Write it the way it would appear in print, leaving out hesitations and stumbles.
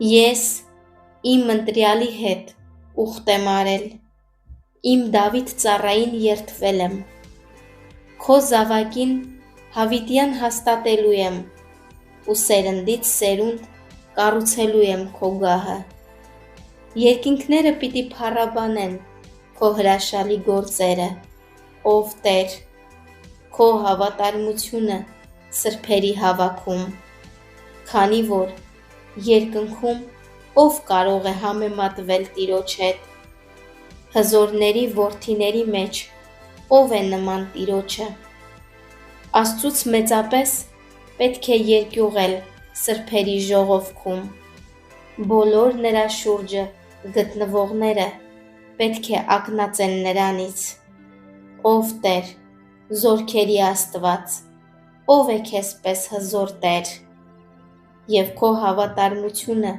Ես իմ ընտրյալի հետ ուխտ եմ արել, իմ Դավիթ ծառային երդվել եմ, քո զավակին հավիտյան հաստատելու եմ ու սերնդից սերունդ կառուցելու եմ քո գահը։ Երկինքները պիտի փառաբանեն քո հրաշալի գործերը, ով Տեր, քո հավատարմությունը սրբերի հավաքում, քանի որ երկնքում ով կարող է համեմատվել Տիրոջ հետ, հզորների որդիների մեջ ով է նման Տիրոջը։ Աստծուց մեծապես պետք է երկյուղել սրբերի ժողովքում, բոլոր նրա շուրջը գտնվողները պետք է ակնածեն նրանից, ով Տեր, զորքերի Աստված, ով է քեզ պես հզոր Տեր, և քո հավատարմությունը